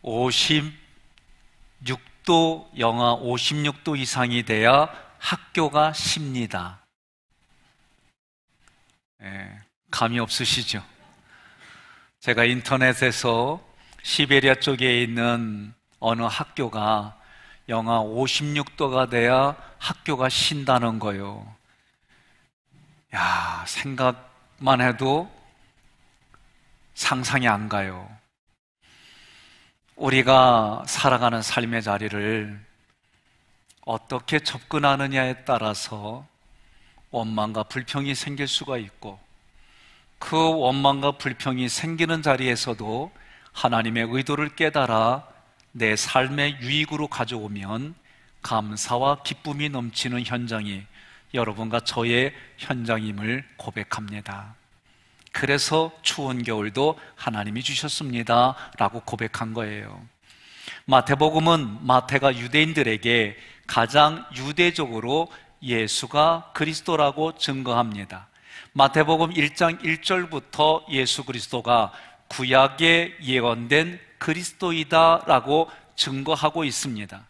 56도, 영하 56도 이상이 돼야 학교가 쉽니다. 감이 없으시죠? 제가 인터넷에서 시베리아 쪽에 있는 어느 학교가 영하 56도가 돼야 학교가 쉰다는 거예요. 야, 생각만 해도 상상이 안 가요. 우리가 살아가는 삶의 자리를 어떻게 접근하느냐에 따라서 원망과 불평이 생길 수가 있고, 그 원망과 불평이 생기는 자리에서도 하나님의 의도를 깨달아 내 삶의 유익으로 가져오면 감사와 기쁨이 넘치는 현장이 여러분과 저의 현장임을 고백합니다. 그래서 추운 겨울도 하나님이 주셨습니다 라고 고백한 거예요. 마태복음은 마태가 유대인들에게 가장 유대적으로 예수가 그리스도라고 증거합니다. 마태복음 1장 1절부터 예수 그리스도가 구약에 예언된 그리스도이다라고 증거하고 있습니다.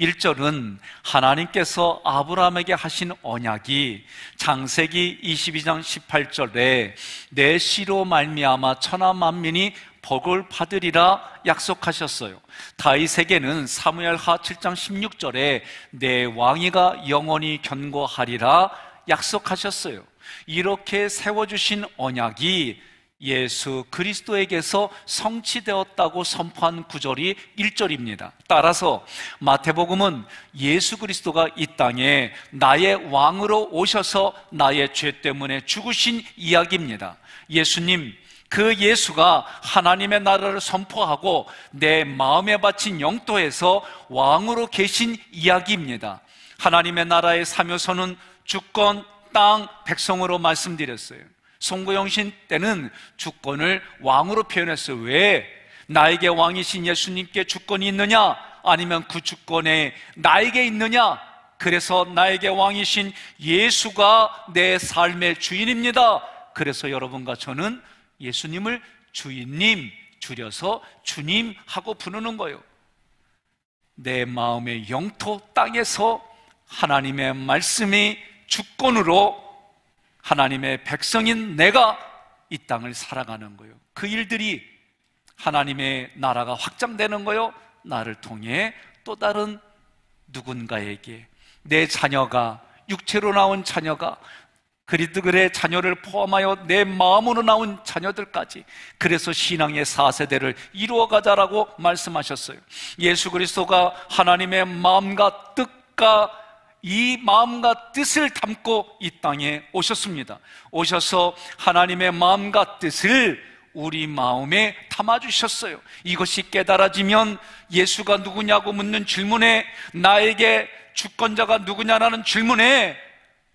1절은 하나님께서 아브라함에게 하신 언약이 창세기 22장 18절에 내 씨로 말미암아 천하 만민이 복을 받으리라 약속하셨어요. 다윗에게는 사무엘하 7장 16절에 내 왕위가 영원히 견고하리라 약속하셨어요. 이렇게 세워주신 언약이 예수 그리스도에게서 성취되었다고 선포한 구절이 1절입니다. 따라서 마태복음은 예수 그리스도가 이 땅에 나의 왕으로 오셔서 나의 죄 때문에 죽으신 이야기입니다. 예수님, 그 예수가 하나님의 나라를 선포하고 내 마음에 바친 영토에서 왕으로 계신 이야기입니다. 하나님의 나라의 사묘서는 주권, 땅, 백성으로 말씀드렸어요. 송구영신 때는 주권을 왕으로 표현했어요. 왜? 나에게 왕이신 예수님께 주권이 있느냐? 아니면 그 주권에 나에게 있느냐? 그래서 나에게 왕이신 예수가 내 삶의 주인입니다. 그래서 여러분과 저는 예수님을 주인님, 줄여서 주님 하고 부르는 거예요. 내 마음의 영토 땅에서 하나님의 말씀이 주권으로 하나님의 백성인 내가 이 땅을 살아가는 거예요. 그 일들이 하나님의 나라가 확장되는 거예요. 나를 통해 또 다른 누군가에게, 내 자녀가, 육체로 나온 자녀가, 그리스도의 자녀를 포함하여 내 마음으로 나온 자녀들까지, 그래서 신앙의 4세대를 이루어가자라고 말씀하셨어요. 예수 그리스도가 하나님의 마음과 뜻과 이 마음과 뜻을 담고 이 땅에 오셨습니다. 오셔서 하나님의 마음과 뜻을 우리 마음에 담아주셨어요. 이것이 깨달아지면 예수가 누구냐고 묻는 질문에, 나에게 주권자가 누구냐라는 질문에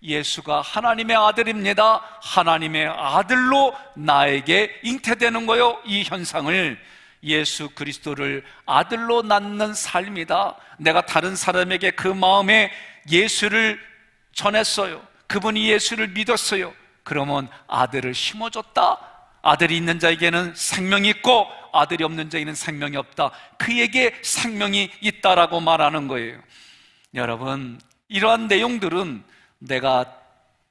예수가 하나님의 아들입니다, 하나님의 아들로 나에게 잉태되는 거요. 이 현상을 예수 그리스도를 아들로 낳는 삶이다. 내가 다른 사람에게 그 마음에 예수를 전했어요. 그분이 예수를 믿었어요. 그러면 아들을 심어줬다. 아들이 있는 자에게는 생명이 있고 아들이 없는 자에게는 생명이 없다. 그에게 생명이 있다라고 말하는 거예요. 여러분, 이러한 내용들은 내가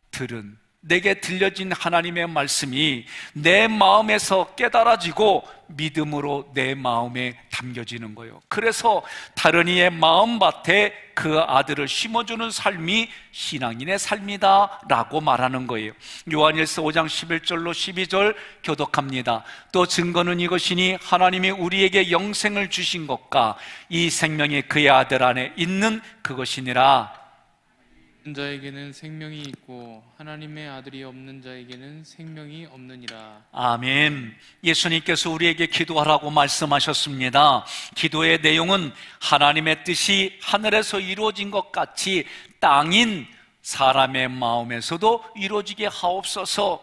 들은, 내게 들려진 하나님의 말씀이 내 마음에서 깨달아지고 믿음으로 내 마음에 담겨지는 거예요. 그래서 다른 이의 마음밭에 그 아들을 심어주는 삶이 신앙인의 삶이다 라고 말하는 거예요. 요한일서 5장 11절로 12절 교독합니다. 또 증거는 이것이니 하나님이 우리에게 영생을 주신 것과 이 생명이 그의 아들 안에 있는 그것이니라. 있는 자에게는 생명이 있고 하나님의 아들이 없는 자에게는 생명이 없느니라. 아멘. 예수님께서 우리에게 기도하라고 말씀하셨습니다. 기도의 내용은 하나님의 뜻이 하늘에서 이루어진 것 같이 땅인 사람의 마음에서도 이루어지게 하옵소서.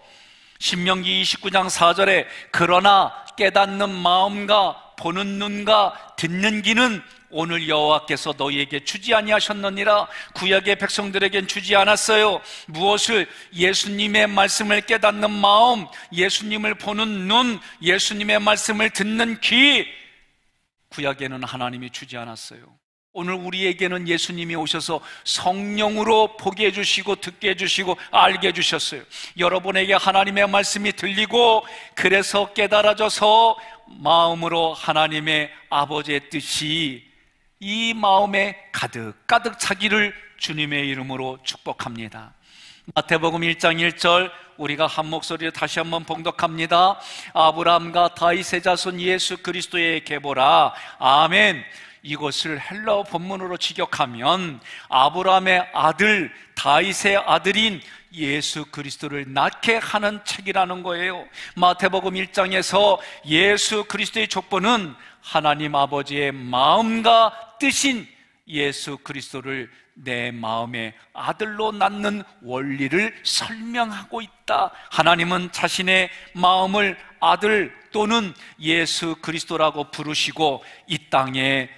신명기 29장 4절에 그러나 깨닫는 마음과 보는 눈과 듣는 귀는 오늘 여호와께서 너희에게 주지 아니하셨느니라. 구약의 백성들에겐 주지 않았어요. 무엇을? 예수님의 말씀을 깨닫는 마음, 예수님을 보는 눈, 예수님의 말씀을 듣는 귀. 구약에는 하나님이 주지 않았어요. 오늘 우리에게는 예수님이 오셔서 성령으로 보게 해주시고 듣게 해주시고 알게 해주셨어요. 여러분에게 하나님의 말씀이 들리고 그래서 깨달아져서 마음으로 하나님의 아버지의 뜻이 이 마음에 가득 차기를 주님의 이름으로 축복합니다. 마태복음 1장 1절 우리가 한 목소리로 다시 한번 봉독합니다. 아브라함과 다윗의 자손 예수 그리스도의 계보라. 아멘. 이것을 헬라어 본문으로 직역하면 아브라함의 아들 다윗의 아들인 예수 그리스도를 낳게 하는 책이라는 거예요. 마태복음 1장에서 예수 그리스도의 족보는 하나님 아버지의 마음과 뜻인 예수 그리스도를 내 마음의 아들로 낳는 원리를 설명하고 있다. 하나님은 자신의 마음을 아들 또는 예수 그리스도라고 부르시고 이 땅에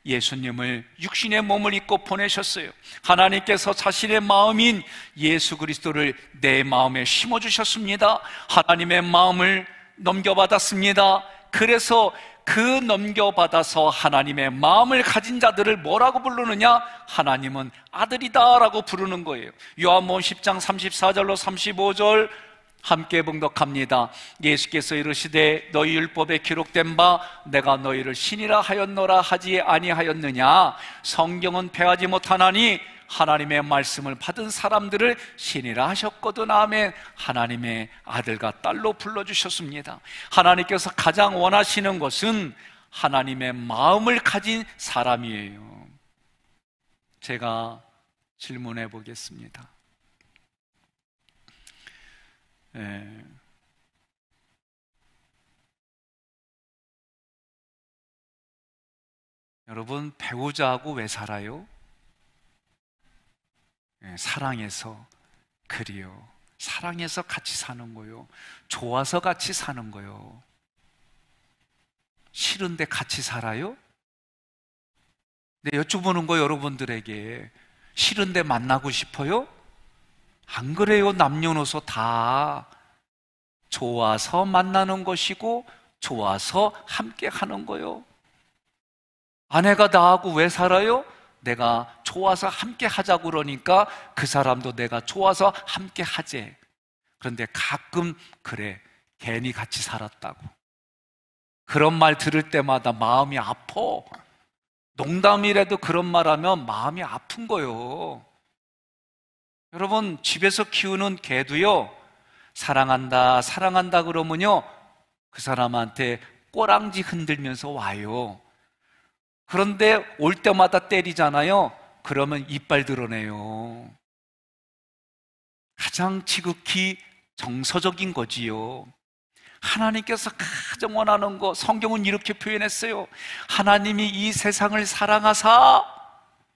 예수님을 육신의 몸을 입고 보내셨어요. 하나님께서 자신의 마음인 예수 그리스도를 내 마음에 심어주셨습니다. 하나님의 마음을 넘겨받았습니다. 그래서 그 넘겨받아서 하나님의 마음을 가진 자들을 뭐라고 부르느냐? 하나님은 아들이다 라고 부르는 거예요. 요한복음 10장 34절로 35절 함께 봉독합니다. 예수께서 이르시되 너희 율법에 기록된 바 내가 너희를 신이라 하였노라 하지 아니하였느냐? 성경은 패하지 못하나니 하나님의 말씀을 받은 사람들을 신이라 하셨거든. 아멘. 하나님의 아들과 딸로 불러주셨습니다. 하나님께서 가장 원하시는 것은 하나님의 마음을 가진 사람이에요. 제가 질문해 보겠습니다. 여러분, 배우자하고 왜 살아요? 사랑해서. 그리요, 사랑해서 같이 사는 거요. 좋아서 같이 사는 거요. 싫은데 같이 살아요? 네, 여쭤보는 거 여러분들에게. 싫은데 만나고 싶어요? 안 그래요. 남녀노소 다 좋아서 만나는 것이고 좋아서 함께 하는 거요. 아내가 나하고 왜 살아요? 내가 좋아서 함께 하자고 그러니까 그 사람도 내가 좋아서 함께 하재. 그런데 가끔 그래, 괜히 같이 살았다고. 그런 말 들을 때마다 마음이 아파. 농담이라도 그런 말 하면 마음이 아픈 거요. 여러분, 집에서 키우는 개도요, 사랑한다 사랑한다 그러면요 그 사람한테 꼬랑지 흔들면서 와요. 그런데 올 때마다 때리잖아요. 그러면 이빨 드러내요. 가장 지극히 정서적인 거지요. 하나님께서 가장 원하는 거, 성경은 이렇게 표현했어요. 하나님이 이 세상을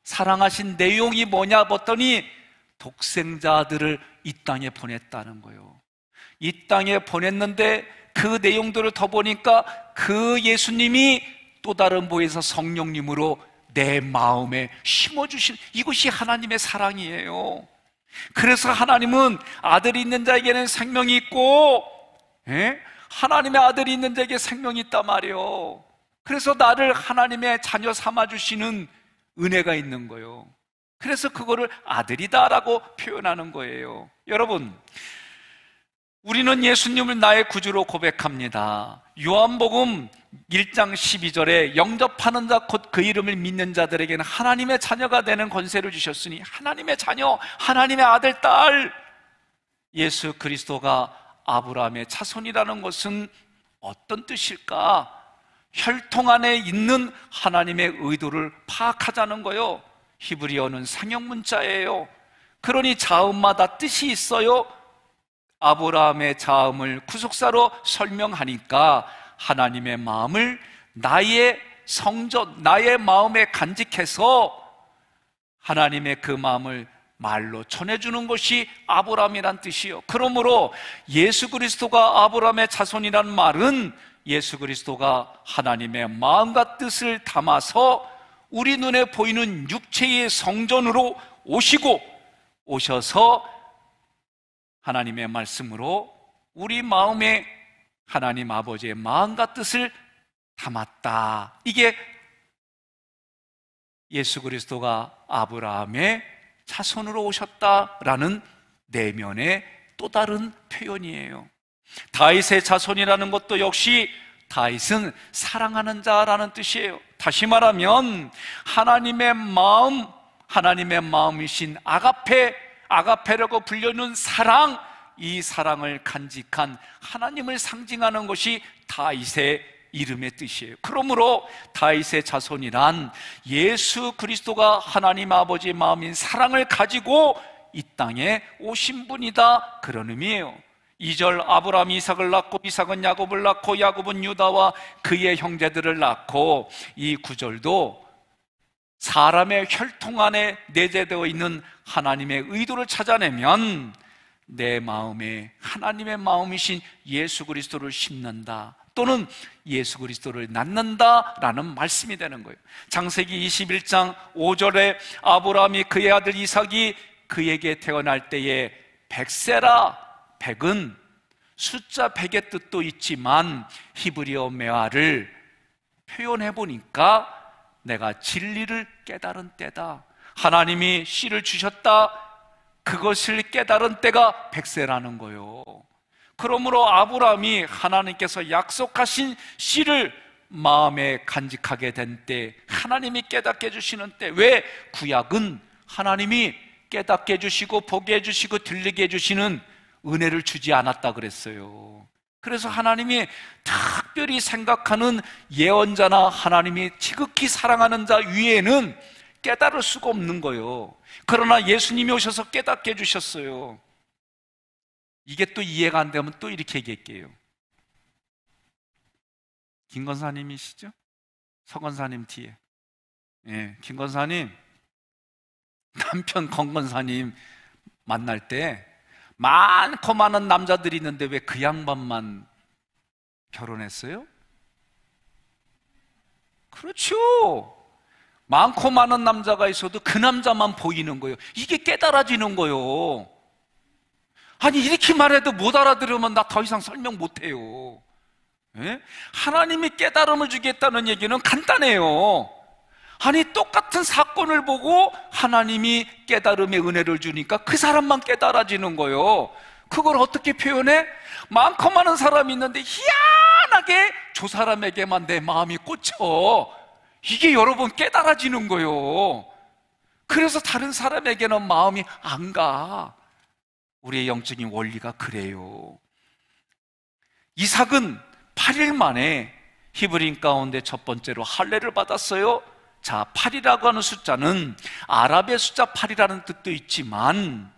사랑하신 내용이 뭐냐 봤더니 독생자들을 이 땅에 보냈다는 거예요. 이 땅에 보냈는데 그 내용들을 더 보니까 그 예수님이 또 다른 부에서 성령님으로 내 마음에 심어주신, 이것이 하나님의 사랑이에요. 그래서 하나님은 아들이 있는 자에게는 생명이 있고, 하나님의 아들이 있는 자에게 생명이 있단 말이에요. 그래서 나를 하나님의 자녀 삼아주시는 은혜가 있는 거예요. 그래서 그거를 아들이다라고 표현하는 거예요. 여러분, 우리는 예수님을 나의 구주로 고백합니다. 요한복음 1장 12절에 영접하는 자 곧 그 이름을 믿는 자들에게는 하나님의 자녀가 되는 권세를 주셨으니, 하나님의 자녀, 하나님의 아들, 딸, 예수 그리스도가 아브라함의 자손이라는 것은 어떤 뜻일까? 혈통 안에 있는 하나님의 의도를 파악하자는 거요. 히브리어는 상형 문자예요. 그러니 자음마다 뜻이 있어요. 아브라함의 자음을 구속사로 설명하니까 하나님의 마음을 나의 성전, 나의 마음에 간직해서 하나님의 그 마음을 말로 전해주는 것이 아브라함이란 뜻이요. 그러므로 예수 그리스도가 아브라함의 자손이라는 말은 예수 그리스도가 하나님의 마음과 뜻을 담아서 우리 눈에 보이는 육체의 성전으로 오셔서 하나님의 말씀으로 우리 마음에 하나님 아버지의 마음과 뜻을 담았다. 이게 예수 그리스도가 아브라함의 자손으로 오셨다라는 내면의 또 다른 표현이에요. 다윗의 자손이라는 것도 역시 다윗은 사랑하는 자라는 뜻이에요. 다시 말하면 하나님의 마음, 하나님의 마음이신 아가페라고 불리는 사랑, 이 사랑을 간직한 하나님을 상징하는 것이 다윗의 이름의 뜻이에요. 그러므로 다윗의 자손이란 예수 그리스도가 하나님 아버지의 마음인 사랑을 가지고 이 땅에 오신 분이다, 그런 의미예요. 2절, 아브라함이 이삭을 낳고 이삭은 야곱을 낳고 야곱은 유다와 그의 형제들을 낳고, 이 9절도 사람의 혈통 안에 내재되어 있는 하나님의 의도를 찾아내면 내 마음에 하나님의 마음이신 예수 그리스도를 심는다, 또는 예수 그리스도를 낳는다라는 말씀이 되는 거예요. 창세기 21장 5절에 아브라함이 그의 아들 이삭이 그에게 태어날 때에 백세라, 백은 숫자 100의 뜻도 있지만 히브리어 메아를 표현해 보니까 내가 진리를 깨달은 때다, 하나님이 씨를 주셨다, 그것을 깨달은 때가 백세라는 거예요. 그러므로 아브라함이 하나님께서 약속하신 씨를 마음에 간직하게 된 때, 하나님이 깨닫게 해주시는 때, 왜 구약은 하나님이 깨닫게 해주시고 보게 해주시고 들리게 해주시는 은혜를 주지 않았다 그랬어요. 그래서 하나님이 특별히 생각하는 예언자나 하나님이 지극히 사랑하는 자 위에는 깨달을 수가 없는 거예요. 그러나 예수님이 오셔서 깨닫게 해주셨어요. 이게 또 이해가 안 되면 또 이렇게 얘기할게요. 김 권사님이시죠? 서 권사님 뒤에. 예, 김 권사님 남편 권 권사님 만날 때 많고 많은 남자들이 있는데 왜 그 양반만 결혼했어요? 그렇죠. 많고 많은 남자가 있어도 그 남자만 보이는 거예요. 이게 깨달아지는 거예요. 아니, 이렇게 말해도 못 알아들으면 나 더 이상 설명 못해요. 예? 하나님이 깨달음을 주겠다는 얘기는 간단해요. 아니, 똑같은 사건을 보고 하나님이 깨달음의 은혜를 주니까 그 사람만 깨달아지는 거예요. 그걸 어떻게 표현해? 많고 많은 사람이 있는데 희한하게 저 사람에게만 내 마음이 꽂혀. 이게 여러분 깨달아지는 거예요. 그래서 다른 사람에게는 마음이 안 가. 우리의 영적인 원리가 그래요. 이삭은 8일 만에 히브리인 가운데 첫 번째로 할례를 받았어요. 자, 8이라고 하는 숫자는 아랍의 숫자 8이라는 뜻도 있지만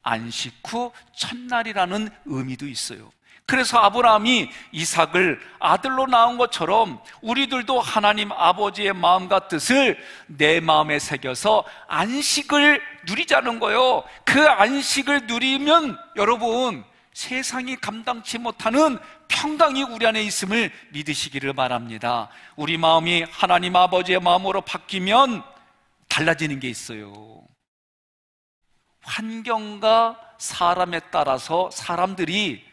안식 후 첫날이라는 의미도 있어요. 그래서 아브라함이 이삭을 아들로 낳은 것처럼 우리들도 하나님 아버지의 마음과 뜻을 내 마음에 새겨서 안식을 누리자는 거예요. 그 안식을 누리면 여러분 세상이 감당치 못하는 평강이 우리 안에 있음을 믿으시기를 바랍니다. 우리 마음이 하나님 아버지의 마음으로 바뀌면 달라지는 게 있어요. 환경과 사람에 따라서 사람들이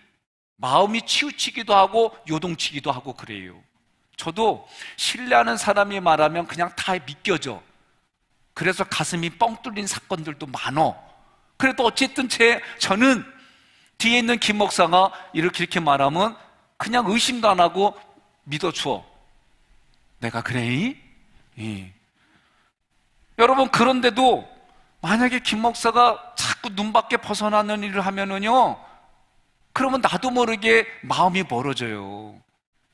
마음이 치우치기도 하고 요동치기도 하고 그래요. 저도 신뢰하는 사람이 말하면 그냥 다 믿겨져. 그래서 가슴이 뻥 뚫린 사건들도 많어. 그래도 어쨌든 저는 뒤에 있는 김 목사가 이렇게 말하면 그냥 의심도 안 하고 믿어줘. 내가 그래? 예. 여러분, 그런데도 만약에 김 목사가 자꾸 눈 밖에 벗어나는 일을 하면은요, 그러면 나도 모르게 마음이 멀어져요.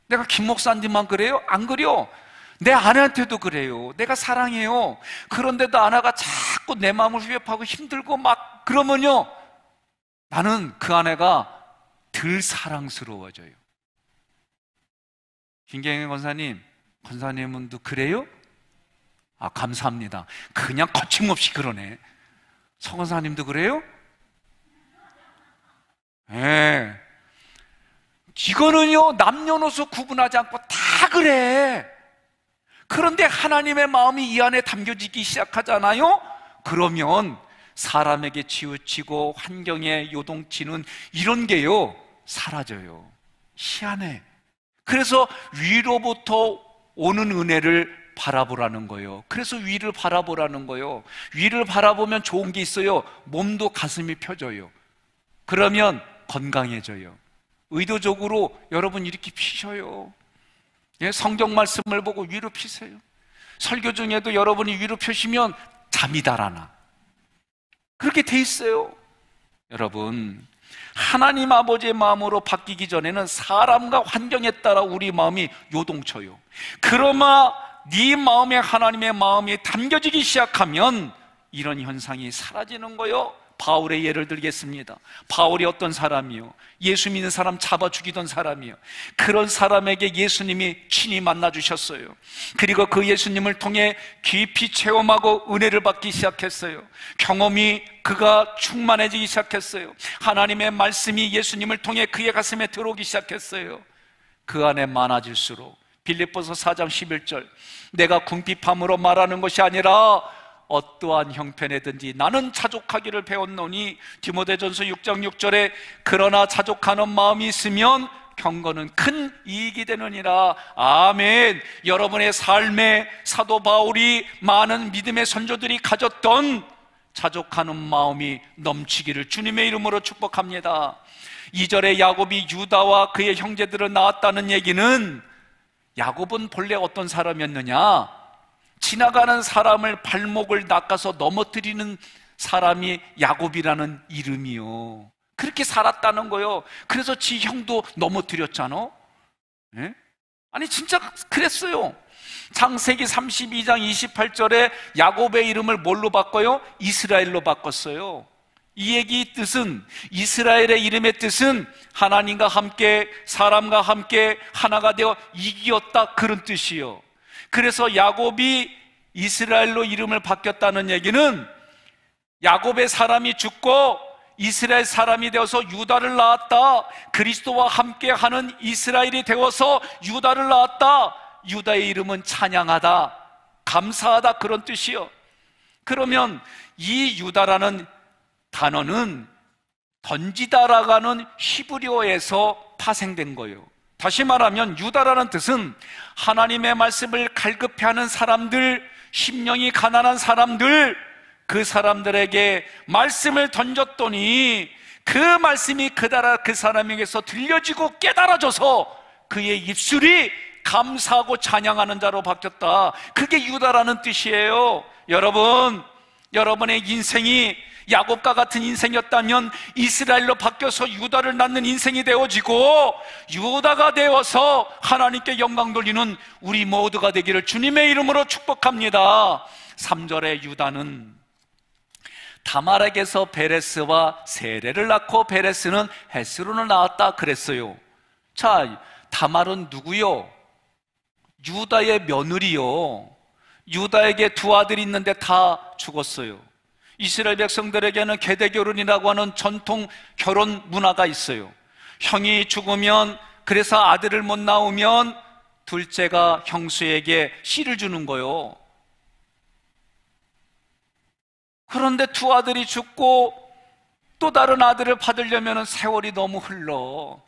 내가 김 목사님만 그래요? 안 그래요. 내 아내한테도 그래요. 내가 사랑해요. 그런데도 아내가 자꾸 내 마음을 위협하고 힘들고 막 그러면요, 나는 그 아내가 덜 사랑스러워져요. 김경애 권사님은도 그래요? 아, 감사합니다. 그냥 거침없이 그러네. 서 권사님도 그래요? 예. 이거는요, 남녀노소 구분하지 않고 다 그래. 그런데 하나님의 마음이 이 안에 담겨지기 시작하잖아요? 그러면 사람에게 치우치고 환경에 요동치는 이런 게요, 사라져요. 희한해. 그래서 위로부터 오는 은혜를 바라보라는 거예요. 그래서 위를 바라보라는 거예요. 위를 바라보면 좋은 게 있어요. 몸도 가슴이 펴져요. 그러면 건강해져요. 의도적으로 여러분 이렇게 피셔요. 예, 성경 말씀을 보고 위로 피세요. 설교 중에도 여러분이 위로 펴시면 잠이 달아나. 그렇게 돼 있어요. 여러분, 하나님 아버지의 마음으로 바뀌기 전에는 사람과 환경에 따라 우리 마음이 요동쳐요. 그러나 네 마음에 하나님의 마음이 담겨지기 시작하면 이런 현상이 사라지는 거예요. 바울의 예를 들겠습니다. 바울이 어떤 사람이요? 예수 믿는 사람 잡아 죽이던 사람이요. 그런 사람에게 예수님이 친히 만나 주셨어요. 그리고 그 예수님을 통해 깊이 체험하고 은혜를 받기 시작했어요. 경험이 그가 충만해지기 시작했어요. 하나님의 말씀이 예수님을 통해 그의 가슴에 들어오기 시작했어요. 그 안에 많아질수록 빌립보서 4장 11절, 내가 궁핍함으로 말하는 것이 아니라 어떠한 형편에든지 나는 자족하기를 배웠노니, 디모데전서 6장 6절에 그러나 자족하는 마음이 있으면 경건은 큰 이익이 되느니라. 아멘. 여러분의 삶에 사도 바울이 많은 믿음의 선조들이 가졌던 자족하는 마음이 넘치기를 주님의 이름으로 축복합니다. 2절에 야곱이 유다와 그의 형제들을 낳았다는 얘기는, 야곱은 본래 어떤 사람이었느냐? 지나가는 사람을 발목을 낚아서 넘어뜨리는 사람이 야곱이라는 이름이요. 그렇게 살았다는 거예요. 그래서 지 형도 넘어뜨렸잖아. 네? 아니 진짜 그랬어요. 창세기 32장 28절에 야곱의 이름을 뭘로 바꿔요? 이스라엘로 바꿨어요. 이 얘기 뜻은, 이스라엘의 이름의 뜻은 하나님과 함께 사람과 함께 하나가 되어 이기었다, 그런 뜻이요. 그래서 야곱이 이스라엘로 이름을 바뀌었다는 얘기는 야곱의 사람이 죽고 이스라엘 사람이 되어서 유다를 낳았다, 그리스도와 함께하는 이스라엘이 되어서 유다를 낳았다, 유다의 이름은 찬양하다, 감사하다, 그런 뜻이요. 그러면 이 유다라는 단어는 던지다라고 하는 히브리어에서 파생된 거예요. 다시 말하면 유다라는 뜻은 하나님의 말씀을 갈급해하는 사람들, 심령이 가난한 사람들, 그 사람들에게 말씀을 던졌더니 그 말씀이 그달아 그 사람에게서 들려지고 깨달아져서 그의 입술이 감사하고 찬양하는 자로 바뀌었다. 그게 유다라는 뜻이에요. 여러분, 여러분의 인생이 야곱과 같은 인생이었다면 이스라엘로 바뀌어서 유다를 낳는 인생이 되어지고 유다가 되어서 하나님께 영광 돌리는 우리 모두가 되기를 주님의 이름으로 축복합니다. 3절에 유다는 다말에게서 베레스와 세레를 낳고 베레스는 헤스론을 낳았다 그랬어요. 자, 다말은 누구요? 유다의 며느리요. 유다에게 두 아들이 있는데 다 죽었어요. 이스라엘 백성들에게는 계대 결혼이라고 하는 전통 결혼 문화가 있어요. 형이 죽으면, 그래서 아들을 못 낳으면 둘째가 형수에게 씨를 주는 거예요. 그런데 두 아들이 죽고 또 다른 아들을 받으려면 세월이 너무 흘러.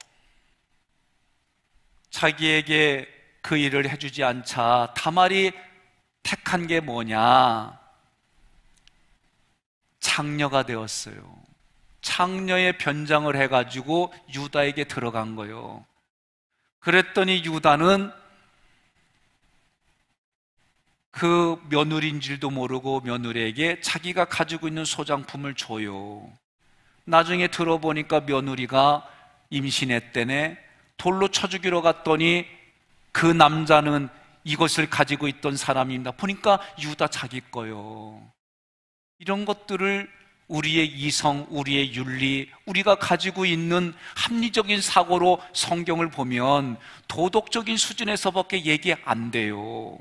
자기에게 그 일을 해주지 않자 다말이 택한 게 뭐냐? 창녀가 되었어요. 창녀의 변장을 해가지고 유다에게 들어간 거예요. 그랬더니 유다는 그 며느리인 줄도 모르고 며느리에게 자기가 가지고 있는 소장품을 줘요. 나중에 들어보니까 며느리가 임신했대네. 돌로 쳐 죽이러 갔더니 그 남자는 이것을 가지고 있던 사람입니다. 보니까 유다 자기 거요. 이런 것들을 우리의 이성, 우리의 윤리, 우리가 가지고 있는 합리적인 사고로 성경을 보면 도덕적인 수준에서밖에 얘기 안 돼요.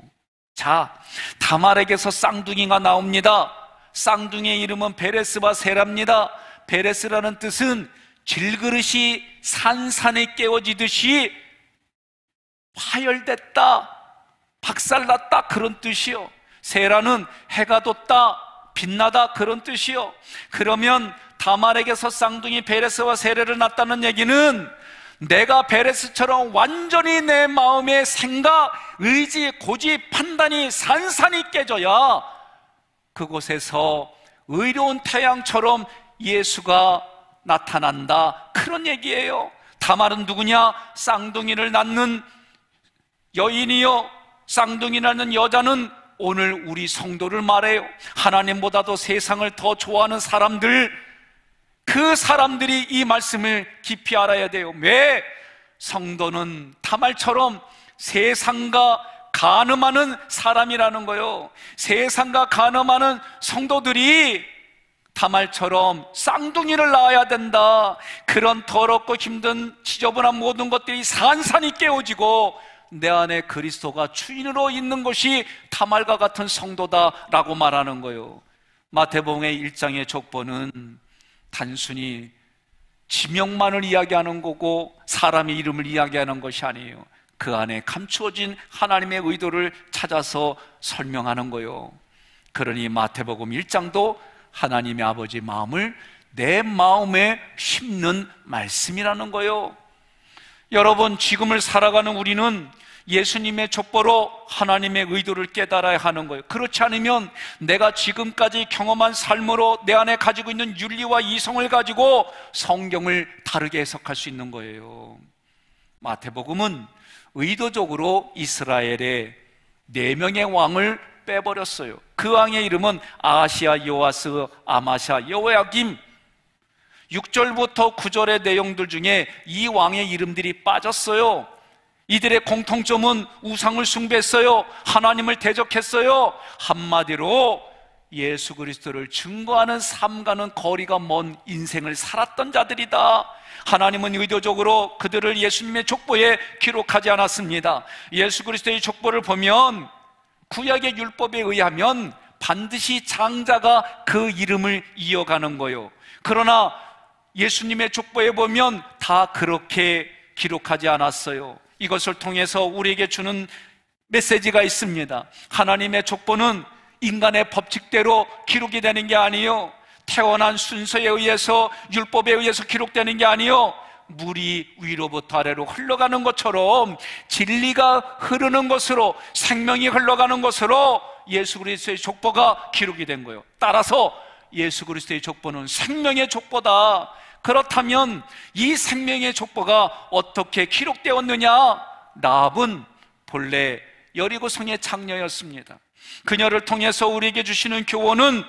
자, 다말에게서 쌍둥이가 나옵니다. 쌍둥이의 이름은 베레스와 세라입니다. 베레스라는 뜻은 질그릇이 산산에 깨어지듯이 파열됐다, 박살났다, 그런 뜻이요. 세라는 해가 돋다, 빛나다, 그런 뜻이요. 그러면 다말에게서 쌍둥이 베레스와 세레를 낳았다는 얘기는 내가 베레스처럼 완전히 내 마음의 생각, 의지, 고집, 판단이 산산이 깨져야 그곳에서 의로운 태양처럼 예수가 나타난다, 그런 얘기예요. 다말은 누구냐? 쌍둥이를 낳는 여인이요, 쌍둥이 낳는 여자는 오늘 우리 성도를 말해요. 하나님보다도 세상을 더 좋아하는 사람들, 그 사람들이 이 말씀을 깊이 알아야 돼요. 왜? 성도는 다말처럼 세상과 간음하는 사람이라는 거예요. 세상과 간음하는 성도들이 다말처럼 쌍둥이를 낳아야 된다. 그런 더럽고 힘든 지저분한 모든 것들이 산산이 깨어지고 내 안에 그리스도가 주인으로 있는 것이 다말과 같은 성도다라고 말하는 거예요. 마태복음의 1장의 족보는 단순히 지명만을 이야기하는 거고 사람의 이름을 이야기하는 것이 아니에요. 그 안에 감추어진 하나님의 의도를 찾아서 설명하는 거예요. 그러니 마태복음 1장도 하나님의 아버지 마음을 내 마음에 심는 말씀이라는 거예요. 여러분, 지금을 살아가는 우리는 예수님의 족보로 하나님의 의도를 깨달아야 하는 거예요. 그렇지 않으면 내가 지금까지 경험한 삶으로 내 안에 가지고 있는 윤리와 이성을 가지고 성경을 다르게 해석할 수 있는 거예요. 마태복음은 의도적으로 이스라엘의 4명의 왕을 빼버렸어요. 그 왕의 이름은 아하시아, 요아스, 아마샤, 여호야김. 6절부터 9절의 내용들 중에 이 왕의 이름들이 빠졌어요. 이들의 공통점은 우상을 숭배했어요. 하나님을 대적했어요. 한마디로 예수 그리스도를 증거하는 삶과는 거리가 먼 인생을 살았던 자들이다. 하나님은 의도적으로 그들을 예수님의 족보에 기록하지 않았습니다. 예수 그리스도의 족보를 보면 구약의 율법에 의하면 반드시 장자가 그 이름을 이어가는 거예요. 그러나 예수님의 족보에 보면 다 그렇게 기록하지 않았어요. 이것을 통해서 우리에게 주는 메시지가 있습니다. 하나님의 족보는 인간의 법칙대로 기록이 되는 게 아니에요. 태어난 순서에 의해서, 율법에 의해서 기록되는 게 아니에요. 물이 위로부터 아래로 흘러가는 것처럼 진리가 흐르는 것으로, 생명이 흘러가는 것으로 예수 그리스도의 족보가 기록이 된 거예요. 따라서 예수 그리스도의 족보는 생명의 족보다. 그렇다면 이 생명의 족보가 어떻게 기록되었느냐? 라합은 본래 여리고성의 장녀였습니다. 그녀를 통해서 우리에게 주시는 교훈은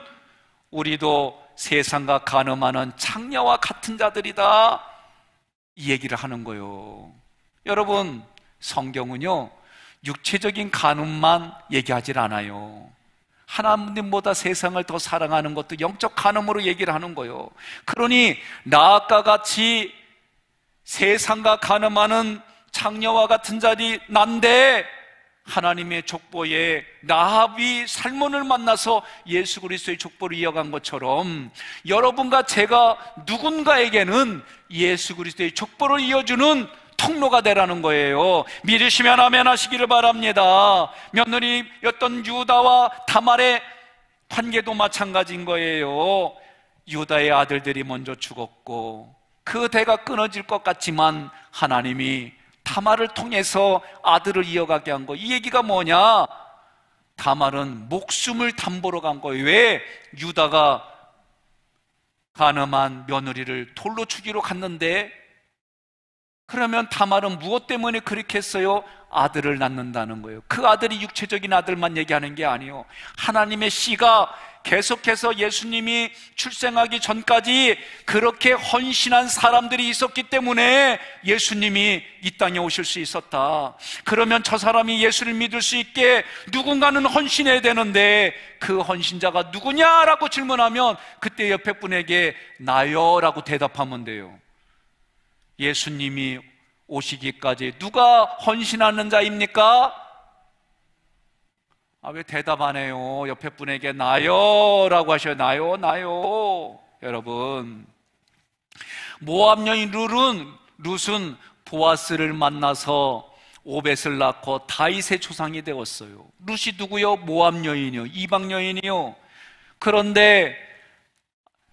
우리도 세상과 간음하는 장녀와 같은 자들이다, 이 얘기를 하는 거예요. 여러분, 성경은요 육체적인 간음만 얘기하질 않아요. 하나님보다 세상을 더 사랑하는 것도 영적 간음으로 얘기를 하는 거예요. 그러니 라합과 같이 세상과 간음하는 장녀와 같은 자들이 난데, 하나님의 족보에 라합이 살몬을 만나서 예수 그리스도의 족보를 이어간 것처럼 여러분과 제가 누군가에게는 예수 그리스도의 족보를 이어주는 통로가 되라는 거예요. 믿으시면 아멘 하시기를 바랍니다. 며느리였던 유다와 다말의 관계도 마찬가지인 거예요. 유다의 아들들이 먼저 죽었고 그 대가 끊어질 것 같지만 하나님이 다말을 통해서 아들을 이어가게 한 거. 이 얘기가 뭐냐? 다말은 목숨을 담보로 간 거예요. 왜? 유다가 간음한 며느리를 돌로 죽이러 갔는데, 그러면 다말은 무엇 때문에 그렇게 했어요? 아들을 낳는다는 거예요. 그 아들이 육체적인 아들만 얘기하는 게 아니에요. 하나님의 씨가 계속해서 예수님이 출생하기 전까지 그렇게 헌신한 사람들이 있었기 때문에 예수님이 이 땅에 오실 수 있었다. 그러면 저 사람이 예수를 믿을 수 있게 누군가는 헌신해야 되는데 그 헌신자가 누구냐라고 질문하면 그때 옆에 분에게 나요 라고 대답하면 돼요. 예수님이 오시기까지 누가 헌신하는 자입니까? 왜 대답 안 해요? 옆에 분에게 나요 라고 하셔요. 나요, 나요. 여러분, 모압 여인 룻은 보아스를 만나서 오벳을 낳고 다윗의 조상이 되었어요. 룻이 누구요? 모압 여인이요, 이방 여인이요. 그런데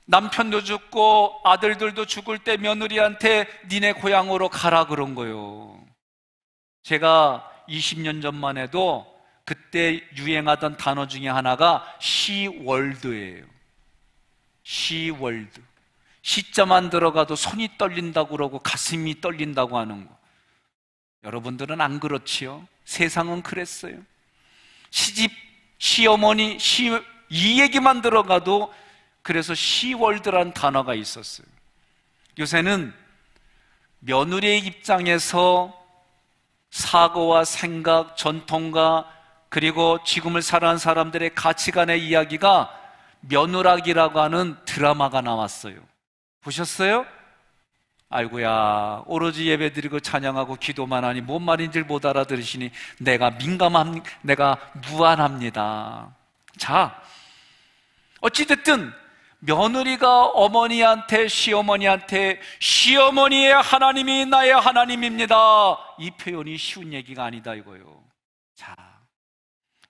남편도 죽고 아들들도 죽을 때 며느리한테 니네 고향으로 가라 그런 거예요. 제가 20년 전만 해도 그때 유행하던 단어 중에 하나가 시월드예요. 시월드. 시자만 들어가도 손이 떨린다고 그러고 가슴이 떨린다고 하는 거. 여러분들은 안 그렇지요? 세상은 그랬어요. 시집, 시어머니, 이 얘기만 들어가도 그래서 시월드란 단어가 있었어요. 요새는 며느리의 입장에서 사고와 생각, 전통과 그리고 지금을 살아가는 사람들의 가치관의 이야기가 며느락이라고 하는 드라마가 나왔어요. 보셨어요? 아이고야, 오로지 예배드리고 찬양하고 기도만 하니 뭔 말인지 못 알아들으시니 내가 무안합니다. 자, 어찌됐든 며느리가 어머니한테 시어머니한테 시어머니의 하나님이 나의 하나님입니다, 이 표현이 쉬운 얘기가 아니다 이거예요. 자,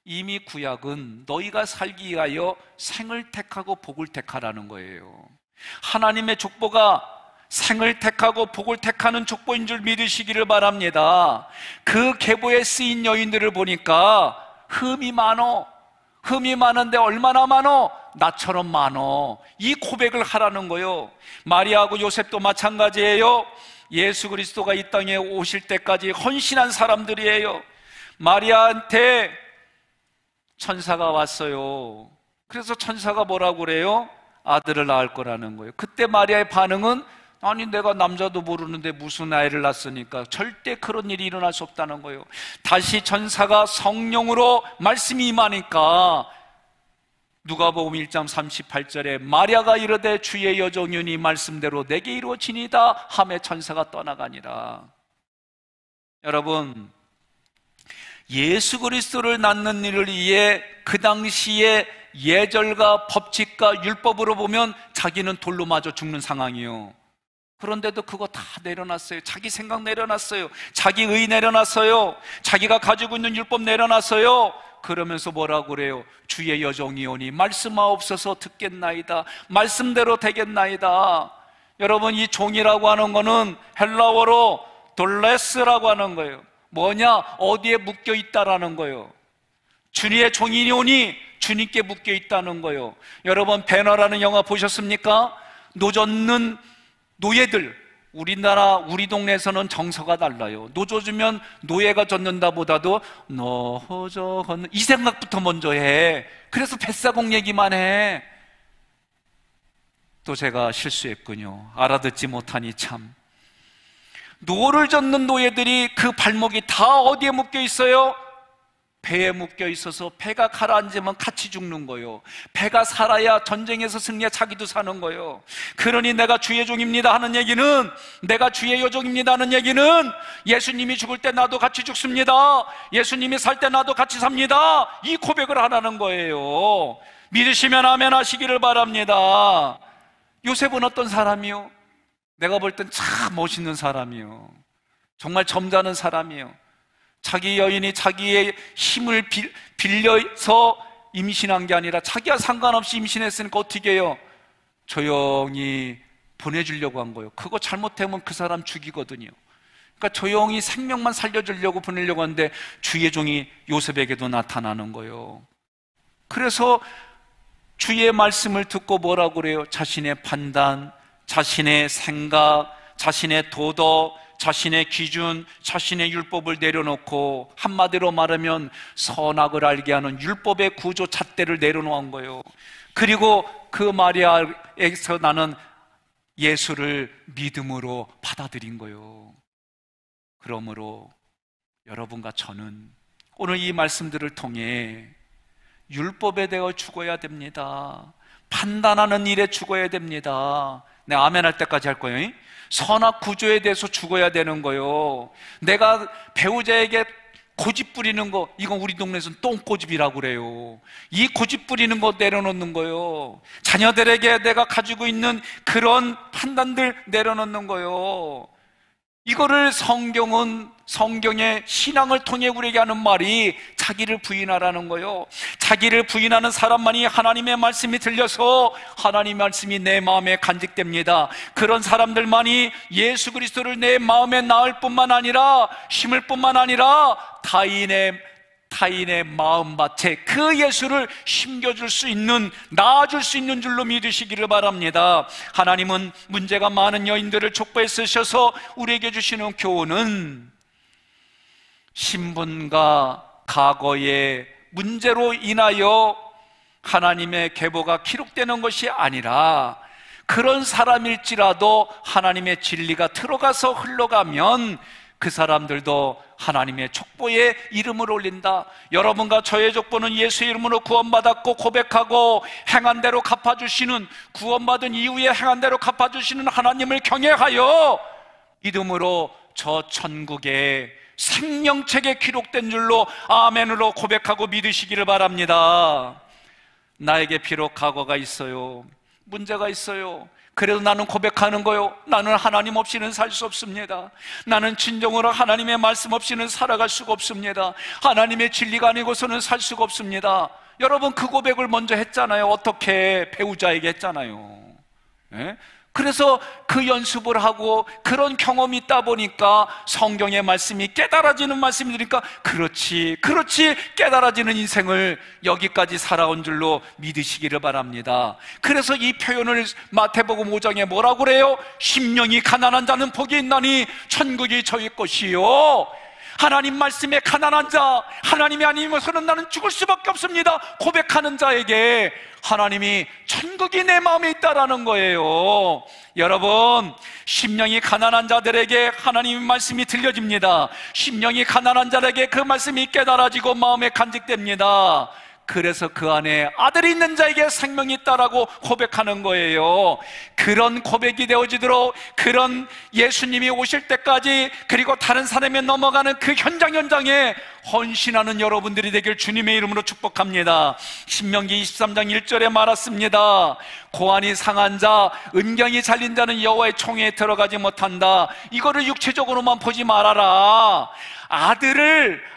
이미 구약은 너희가 살기 위하여 생을 택하고 복을 택하라는 거예요. 하나님의 족보가 생을 택하고 복을 택하는 족보인 줄 믿으시기를 바랍니다. 그 계보에 쓰인 여인들을 보니까 흠이 많은데 얼마나 많어? 나처럼 많어. 이 고백을 하라는 거예요. 마리아하고 요셉도 마찬가지예요. 예수 그리스도가 이 땅에 오실 때까지 헌신한 사람들이에요. 마리아한테 천사가 왔어요. 그래서 천사가 뭐라고 그래요? 아들을 낳을 거라는 거예요. 그때 마리아의 반응은 아니 내가 남자도 모르는데 무슨 아이를 낳았으니까 절대 그런 일이 일어날 수 없다는 거예요. 다시 천사가 성령으로 말씀이 임하니까 누가복음 1장 38절에 마리아가 이르되 주의 여종이니 말씀대로 내게 이루어지니이다 하매 천사가 떠나가니라. 여러분, 예수 그리스도를 낳는 일을 위해 그 당시에 예절과 법칙과 율법으로 보면 자기는 돌로 맞아 죽는 상황이에요. 그런데도 그거 다 내려놨어요. 자기 생각 내려놨어요. 자기 의 내려놨어요. 자기가 가지고 있는 율법 내려놨어요. 그러면서 뭐라고 그래요? 주의 여종이오니 말씀하옵소서 듣겠나이다. 말씀대로 되겠나이다. 여러분, 이 종이라고 하는 거는 헬라어로 돌레스라고 하는 거예요. 뭐냐? 어디에 묶여 있다라는 거예요. 주님의 종이오니 주님께 묶여 있다는 거예요. 여러분, 배너라는 영화 보셨습니까? 노젓는 노예들, 우리 동네에서는 정서가 달라요. 노져주면 노예가 젖는다 보다도 노져 걷는 이 생각부터 먼저 해. 그래서 뱃사공 얘기만 해. 또 제가 실수했군요. 알아듣지 못하니 참. 노를 젓는 노예들이 그 발목이 다 어디에 묶여 있어요? 배에 묶여 있어서 배가 가라앉으면 같이 죽는 거예요. 배가 살아야 전쟁에서 승리해 자기도 사는 거예요. 그러니 내가 주의 종입니다 하는 얘기는, 내가 주의 여종입니다 하는 얘기는 예수님이 죽을 때 나도 같이 죽습니다, 예수님이 살 때 나도 같이 삽니다, 이 고백을 하라는 거예요. 믿으시면 아멘 하시기를 바랍니다. 요셉은 어떤 사람이요? 내가 볼 땐 참 멋있는 사람이요. 정말 점잖은 사람이요. 자기 여인이 자기의 힘을 빌려서 임신한 게 아니라 자기와 상관없이 임신했으니까 어떻게 해요? 조용히 보내주려고 한 거예요. 그거 잘못되면 그 사람 죽이거든요. 그러니까 조용히 생명만 살려주려고 보내려고 하는데 주의 종이 요셉에게도 나타나는 거예요. 그래서 주의 말씀을 듣고 뭐라고 그래요? 자신의 판단, 자신의 생각, 자신의 도덕, 자신의 기준, 자신의 율법을 내려놓고, 한마디로 말하면 선악을 알게 하는 율법의 구조 잣대를 내려놓은 거예요. 그리고 그 마리아에서 나는 예수를 믿음으로 받아들인 거예요. 그러므로 여러분과 저는 오늘 이 말씀들을 통해 율법에 대해 죽어야 됩니다. 판단하는 일에 죽어야 됩니다. 네, 아멘 할 때까지 할 거예요. 선악 구조에 대해서 죽어야 되는 거예요. 내가 배우자에게 고집 부리는 거, 이건 우리 동네에서는 똥고집이라고 그래요. 이 고집 부리는 거 내려놓는 거예요. 자녀들에게 내가 가지고 있는 그런 판단들 내려놓는 거예요. 이거를 성경의 신앙을 통해 우리에게 하는 말이 자기를 부인하라는 거예요. 자기를 부인하는 사람만이 하나님의 말씀이 들려서 하나님의 말씀이 내 마음에 간직됩니다. 그런 사람들만이 예수 그리스도를 내 마음에 낳을 뿐만 아니라 심을 뿐만 아니라 타인의 마음밭에 그 예수를 심겨줄 수 있는, 낳아줄 수 있는 줄로 믿으시기를 바랍니다. 하나님은 문제가 많은 여인들을 촉구해 쓰셔서 우리에게 주시는 교훈은 신분과 과거의 문제로 인하여 하나님의 계보가 기록되는 것이 아니라 그런 사람일지라도 하나님의 진리가 들어가서 흘러가면 그 사람들도 하나님의 족보에 이름을 올린다. 여러분과 저의 족보는 예수의 이름으로 구원받았고 고백하고 행한 대로 갚아주시는, 구원받은 이후에 행한 대로 갚아주시는 하나님을 경외하여 믿음으로 저 천국에 생명책에 기록된 줄로 아멘으로 고백하고 믿으시기를 바랍니다. 나에게 비록 과거가 있어요, 문제가 있어요. 그래도 나는 고백하는 거요. 나는 하나님 없이는 살 수 없습니다. 나는 진정으로 하나님의 말씀 없이는 살아갈 수가 없습니다. 하나님의 진리가 아니고서는 살 수가 없습니다. 여러분, 그 고백을 먼저 했잖아요. 어떻게? 배우자에게 했잖아요. 예? 그래서 그 연습을 하고 그런 경험이 있다 보니까 성경의 말씀이 깨달아지는 말씀이 되니까 그렇지 깨달아지는 인생을 여기까지 살아온 줄로 믿으시기를 바랍니다. 그래서 이 표현을 마태복음 5장에 뭐라고 그래요? 심령이 가난한 자는 복이 있나니 천국이 저희 것이요, 하나님 말씀에 가난한 자, 하나님이 아니면서는 나는 죽을 수밖에 없습니다 고백하는 자에게 하나님이 천국이 내 마음에 있다라는 거예요. 여러분, 심령이 가난한 자들에게 하나님의 말씀이 들려집니다. 심령이 가난한 자에게 그 말씀이 깨달아지고 마음에 간직됩니다. 그래서 그 안에 아들이 있는 자에게 생명이 있다라고 고백하는 거예요. 그런 고백이 되어지도록, 그런 예수님이 오실 때까지, 그리고 다른 사람에 넘어가는 그 현장에 헌신하는 여러분들이 되길 주님의 이름으로 축복합니다. 신명기 23장 1절에 말했습니다. 고안이 상한 자, 음경이 잘린 자는 여호와의 총회에 들어가지 못한다. 이거를 육체적으로만 보지 말아라.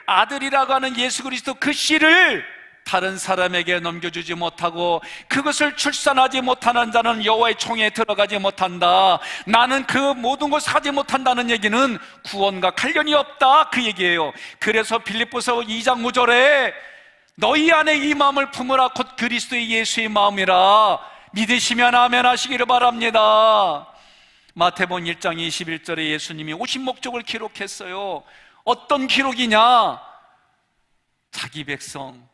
아들이라고 하는 예수 그리스도 그 씨를 다른 사람에게 넘겨주지 못하고 그것을 출산하지 못하는 자는 여호와의 총회에 들어가지 못한다. 나는 그 모든 것을 하지 못한다는 얘기는 구원과 관련이 없다, 그 얘기예요. 그래서 빌립보서 2장 5절에 너희 안에 이 마음을 품으라, 곧 그리스도의 예수의 마음이라 믿으시면 아멘 하시기를 바랍니다. 마태복음 1장 21절에 예수님이 오신 목적을 기록했어요. 어떤 기록이냐? 자기 백성,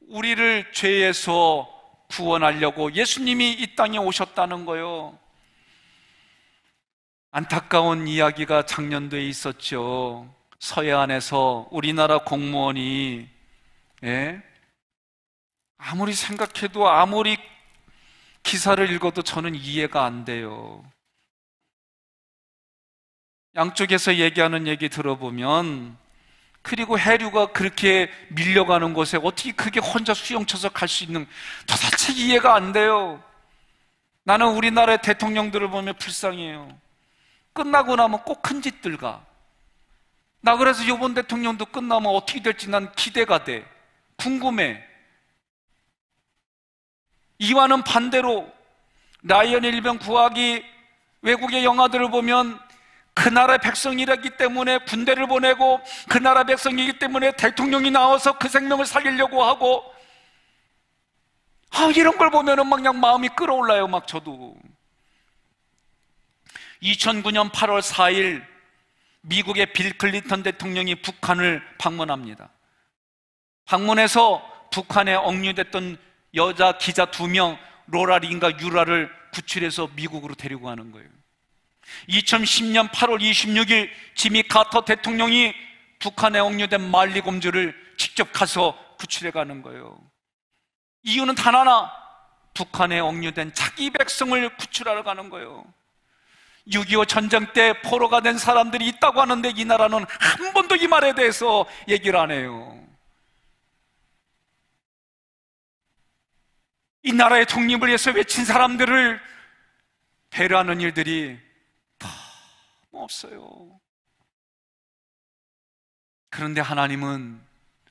우리를 죄에서 구원하려고 예수님이 이 땅에 오셨다는 거예요. 안타까운 이야기가 작년도에 있었죠. 서해안에서 우리나라 공무원이, 아무리 생각해도, 아무리 기사를 읽어도 저는 이해가 안 돼요. 양쪽에서 얘기하는 얘기 들어보면, 그리고 해류가 그렇게 밀려가는 곳에 어떻게 그게 혼자 수영쳐서 갈 수 있는, 도대체 이해가 안 돼요. 나는 우리나라의 대통령들을 보면 불쌍해요. 끝나고 나면 꼭 큰 짓들 가. 나 그래서 이번 대통령도 끝나면 어떻게 될지 난 기대가 돼. 궁금해. 이와는 반대로 라이언 일병 구하기, 외국의 영화들을 보면 그 나라 백성이라기 때문에 군대를 보내고 그 나라 백성이기 때문에 대통령이 나와서 그 생명을 살리려고 하고, 이런 걸 보면은 막 그냥 마음이 끌어올라요. 막 저도. 2009년 8월 4일 미국의 빌 클린턴 대통령이 북한을 방문합니다. 방문해서 북한에 억류됐던 여자 기자 2명, 로라린과 유라를 구출해서 미국으로 데리고 가는 거예요. 2010년 8월 26일 지미 카터 대통령이 북한에 억류된 말리 공주를 직접 가서 구출해 가는 거예요. 이유는 단 하나, 북한에 억류된 자기 백성을 구출하러 가는 거예요. 6.25 전쟁 때 포로가 된 사람들이 있다고 하는데 이 나라는 한 번도 이 말에 대해서 얘기를 안 해요. 이 나라의 독립을 위해서 외친 사람들을 배려하는 일들이 없어요. 그런데 하나님은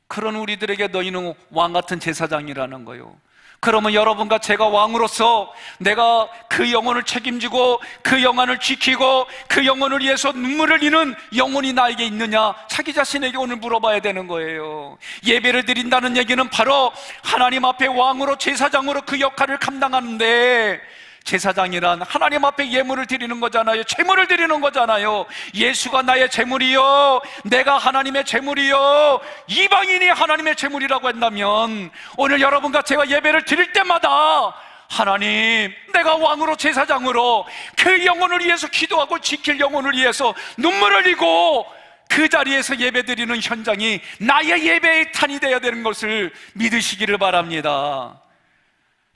그런 우리들에게 너희는 왕 같은 제사장이라는 거예요. 그러면 여러분과 제가 왕으로서 내가 그 영혼을 책임지고 그 영혼을 지키고 그 영혼을 위해서 눈물을 흘리는 영혼이 나에게 있느냐, 자기 자신에게 오늘 물어봐야 되는 거예요. 예배를 드린다는 얘기는 바로 하나님 앞에 왕으로 제사장으로 그 역할을 감당하는데, 제사장이란 하나님 앞에 예물을 드리는 거잖아요. 제물을 드리는 거잖아요. 예수가 나의 제물이요, 내가 하나님의 제물이요, 이방인이 하나님의 제물이라고 한다면 오늘 여러분과 제가 예배를 드릴 때마다 하나님, 내가 왕으로 제사장으로 그 영혼을 위해서 기도하고 지킬 영혼을 위해서 눈물을 흘리고 그 자리에서 예배드리는 현장이 나의 예배의 탄이 되어야 되는 것을 믿으시기를 바랍니다.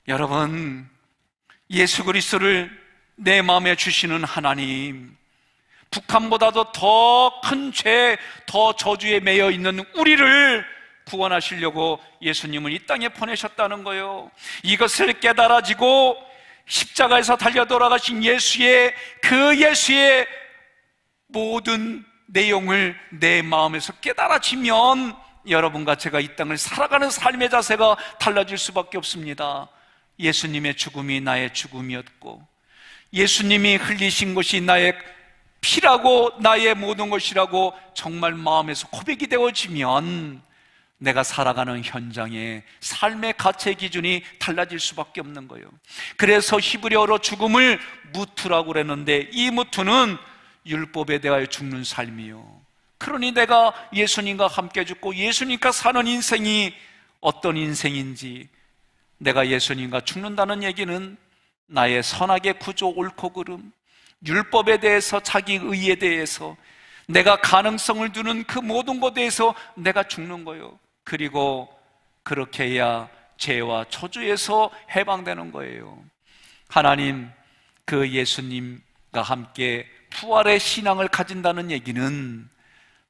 여러분, 예수 그리스도를 내 마음에 주시는 하나님, 북한보다도 더 큰 죄, 더 저주에 매여 있는 우리를 구원하시려고 예수님을 이 땅에 보내셨다는 거예요. 이것을 깨달아지고 십자가에서 달려 돌아가신 예수의 모든 내용을 내 마음에서 깨달아지면 여러분과 제가 이 땅을 살아가는 삶의 자세가 달라질 수밖에 없습니다. 예수님의 죽음이 나의 죽음이었고, 예수님이 흘리신 것이 나의 피라고 나의 모든 것이라고 정말 마음에서 고백이 되어지면 내가 살아가는 현장의 삶의 가치 기준이 달라질 수밖에 없는 거예요. 그래서 히브리어로 죽음을 무투라고 그랬는데, 이 무투는 율법에 대하여 죽는 삶이요, 그러니 내가 예수님과 함께 죽고 예수님과 사는 인생이 어떤 인생인지, 내가 예수님과 죽는다는 얘기는 나의 선악의 구조, 옳고 그름, 율법에 대해서, 자기 의에 대해서, 내가 가능성을 두는 그 모든 것에 대해서 내가 죽는 거예요. 그리고 그렇게 해야 죄와 저주에서 해방되는 거예요. 하나님, 그 예수님과 함께 부활의 신앙을 가진다는 얘기는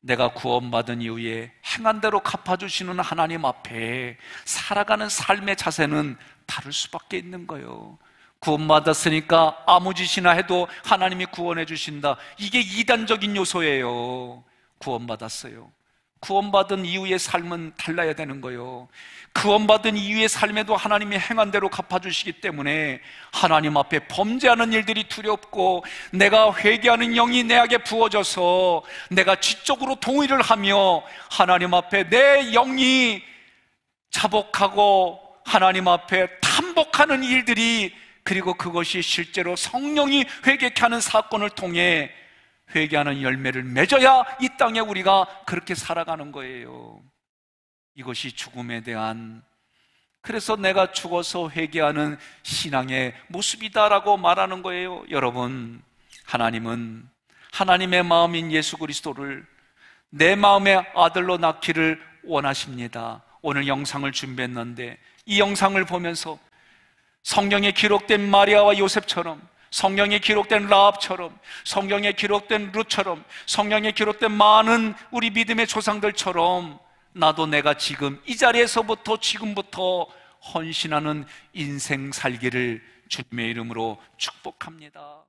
내가 구원받은 이후에 행한 대로 갚아주시는 하나님 앞에 살아가는 삶의 자세는 다를 수밖에 있는 거예요. 구원받았으니까 아무 짓이나 해도 하나님이 구원해 주신다, 이게 이단적인 요소예요. 구원받았어요. 구원받은 이후의 삶은 달라야 되는 거예요. 구원받은 이후의 삶에도 하나님이 행한 대로 갚아주시기 때문에 하나님 앞에 범죄하는 일들이 두렵고, 내가 회개하는 영이 내게 부어져서 내가 지적으로 동의를 하며 하나님 앞에 내 영이 자복하고 하나님 앞에 탐복하는 일들이, 그리고 그것이 실제로 성령이 회개케 하는 사건을 통해 회개하는 열매를 맺어야 이 땅에 우리가 그렇게 살아가는 거예요. 이것이 죽음에 대한, 그래서 내가 죽어서 회개하는 신앙의 모습이다라고 말하는 거예요. 여러분, 하나님은 하나님의 마음인 예수 그리스도를 내 마음의 아들로 낳기를 원하십니다. 오늘 영상을 준비했는데 이 영상을 보면서 성경에 기록된 마리아와 요셉처럼, 성경에 기록된 라합처럼, 성경에 기록된 룻처럼, 성경에 기록된 많은 우리 믿음의 조상들처럼 나도 내가 지금 이 자리에서부터 지금부터 헌신하는 인생 살기를 주님의 이름으로 축복합니다.